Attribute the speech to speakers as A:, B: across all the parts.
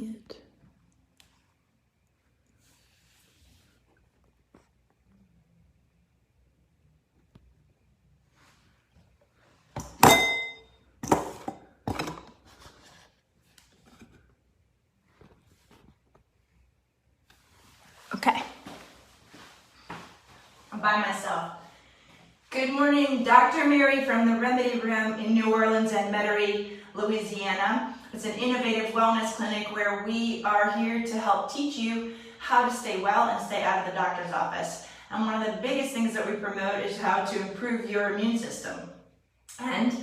A: it. Okay. I'm by myself. Good morning, Dr. Mary from the Remedy Room in New Orleans and Metairie, Louisiana. It's an innovative wellness clinic where we are here to help teach you how to stay well and stay out of the doctor's office. And one of the biggest things that we promote is how to improve your immune system. And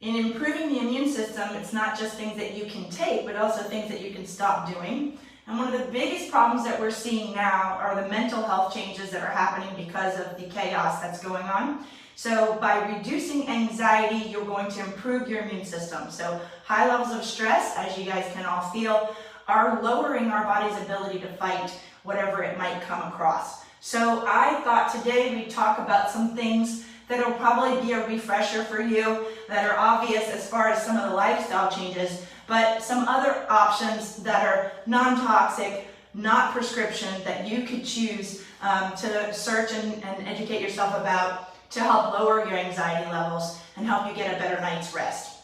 A: in improving the immune system, it's not just things that you can take, but also things that you can stop doing. And one of the biggest problems that we're seeing now are the mental health changes that are happening because of the chaos that's going on. So by reducing anxiety, you're going to improve your immune system. So high levels of stress, as you guys can all feel, are lowering our body's ability to fight whatever it might come across. So I thought today we'd talk about some things that will probably be a refresher for you that are obvious as far as some of the lifestyle changes, but some other options that are non-toxic, not prescription, that you could choose to search and educate yourself about to help lower your anxiety levels and help you get a better night's rest.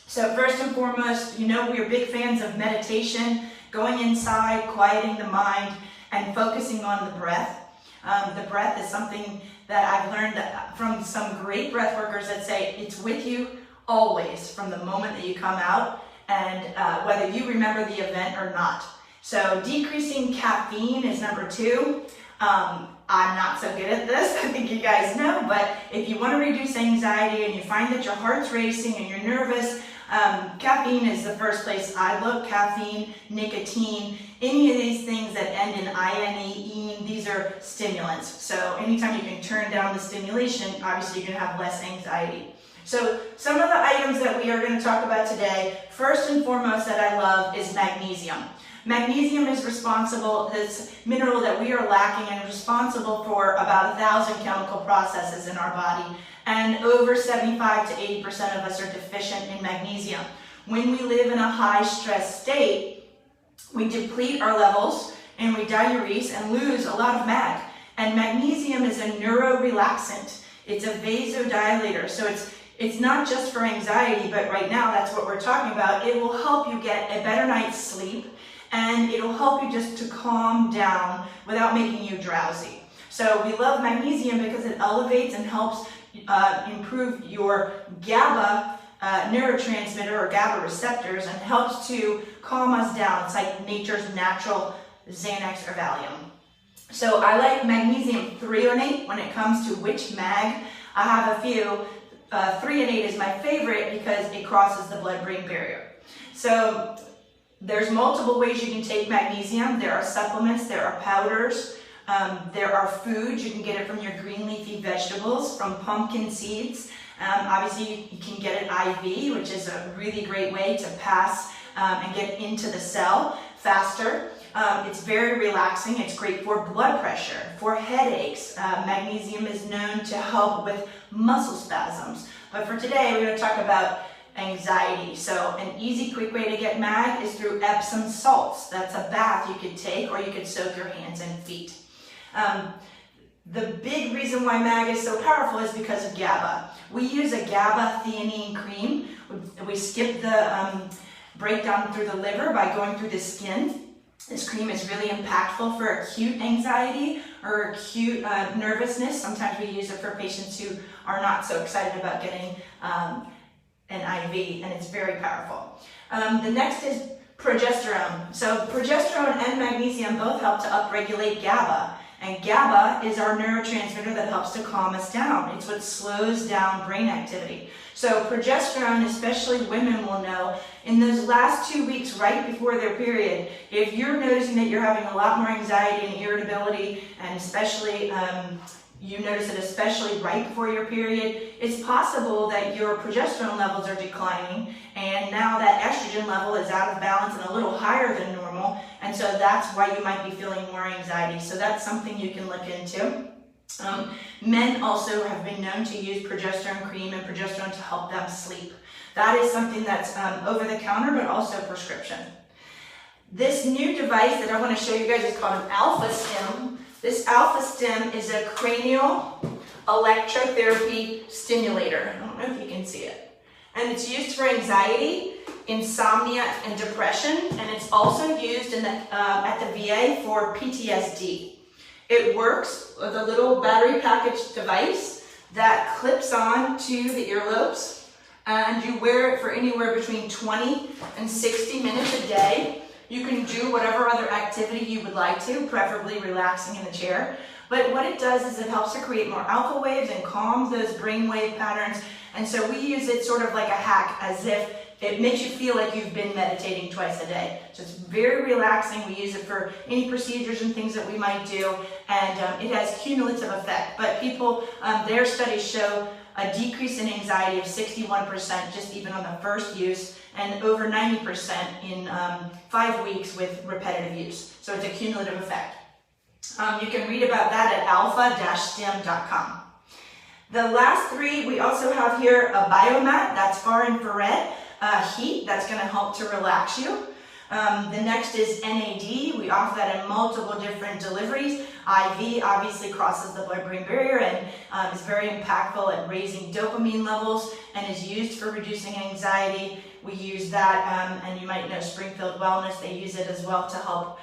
A: So first and foremost, you know we're big fans of meditation, going inside, quieting the mind, and focusing on the breath. The breath is something that I've learned from some great breath workers that say it's with you always from the moment that you come out, and whether you remember the event or not. So decreasing caffeine is number 2. I'm not so good at this, I think you guys know, but if you want to reduce anxiety and you find that your heart's racing and you're nervous, caffeine is the first place I look. Caffeine, nicotine, any of these things that end in ine, these are stimulants. So anytime you can turn down the stimulation, obviously you're going to have less anxiety. So some of the items that we are going to talk about today, first and foremost that I love is magnesium. Magnesium is responsible, this mineral that we are lacking, and responsible for about 1,000 chemical processes in our body. And over 75 to 80% of us are deficient in magnesium. When we live in a high stress state, we deplete our levels and we diurese and lose a lot of mag. And magnesium is a neurorelaxant. It's a vasodilator. So it's not just for anxiety, but right now that's what we're talking about. It will help you get a better night's sleep, and it'll help you just to calm down without making you drowsy. So we love magnesium because it elevates and helps improve your GABA neurotransmitter or GABA receptors and helps to calm us down. It's like nature's natural Xanax or Valium. So I like magnesium threonate when it comes to which mag. I have a few. Threonate is my favorite because it crosses the blood-brain barrier. So there's multiple ways you can take magnesium. There are supplements, there are powders, there are foods. You can get it from your green leafy vegetables, from pumpkin seeds. Obviously you can get it IV, which is a really great way to pass and get into the cell faster. It's very relaxing. It's great for blood pressure, for headaches. Magnesium is known to help with muscle spasms. But for today, we're going to talk about anxiety. So an easy, quick way to get mag is through Epsom salts. That's a bath you could take, or you could soak your hands and feet. The big reason why mag is so powerful is because of GABA. We use a GABA theanine cream. We skip the breakdown through the liver by going through the skin. This cream is really impactful for acute anxiety or acute nervousness. Sometimes we use it for patients who are not so excited about getting an IV, and it's very powerful. The next is progesterone. So progesterone and magnesium both help to upregulate GABA. And GABA is our neurotransmitter that helps to calm us down. It's what slows down brain activity. So progesterone, especially women will know, in those last 2 weeks right before their period, if you're noticing that you're having a lot more anxiety and irritability, and especially you notice it especially right before your period, it's possible that your progesterone levels are declining, and now that estrogen level is out of balance and a little higher than normal, and so that's why you might be feeling more anxiety. So that's something you can look into. Men also have been known to use progesterone cream and progesterone to help them sleep. That is something that's over the counter, but also prescription. This new device that I want to show you guys is called an Alpha Stim. This Alpha Stim is a cranial electrotherapy stimulator. I don't know if you can see it. And it's used for anxiety, insomnia, and depression. And it's also used in at the VA for PTSD. It works with a little battery packaged device that clips on to the earlobes. And you wear it for anywhere between 20 and 60 minutes a day. You can do whatever other activity you would like to, preferably relaxing in the chair. But what it does is it helps to create more alpha waves and calms those brain wave patterns. And so we use it sort of like a hack, as if it makes you feel like you've been meditating twice a day. So it's very relaxing. We use it for any procedures and things that we might do. And it has cumulative effect. But people, their studies show a decrease in anxiety of 61% just even on the first use, and over 90% in 5 weeks with repetitive use. So it's a cumulative effect. You can read about that at alpha-stim.com. The last three, we also have here a biomat, that's far infrared heat, that's going to help to relax you. The next is NAD. We offer that in multiple different deliveries. IV obviously crosses the blood-brain barrier and is very impactful at raising dopamine levels and is used for reducing anxiety. We use that, and you might know Springfield Wellness, they use it as well to help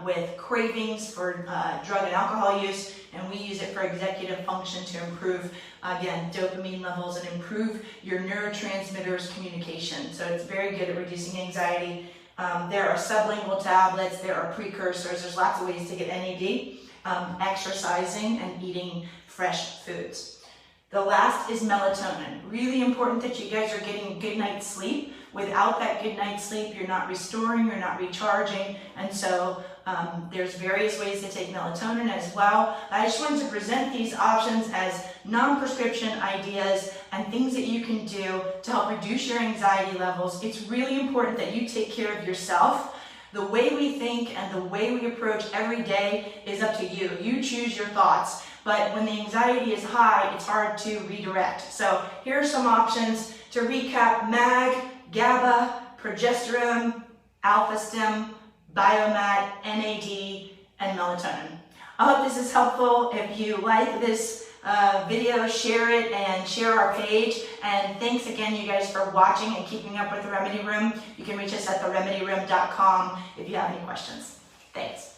A: with cravings for drug and alcohol use, and we use it for executive function to improve, again, dopamine levels and improve your neurotransmitters communication. So it's very good at reducing anxiety. There are sublingual tablets, there are precursors, there's lots of ways to get NAD, exercising and eating fresh foods. The last is melatonin. Really important that you guys are getting a good night's sleep. Without that good night's sleep, you're not restoring, you're not recharging, and so there's various ways to take melatonin as well. I just wanted to present these options as non-prescription ideas and things that you can do to help reduce your anxiety levels. It's really important that you take care of yourself. The way we think and the way we approach every day is up to you. You choose your thoughts. But when the anxiety is high, it's hard to redirect. So here are some options to recap: MAG, GABA, Progesterone, Alpha Stim, Biomat, NAD, and melatonin. I hope this is helpful. If you like this video, share it and share our page. And thanks again, you guys, for watching and keeping up with the Remedy Room. You can reach us at theremedyroom.com if you have any questions. Thanks.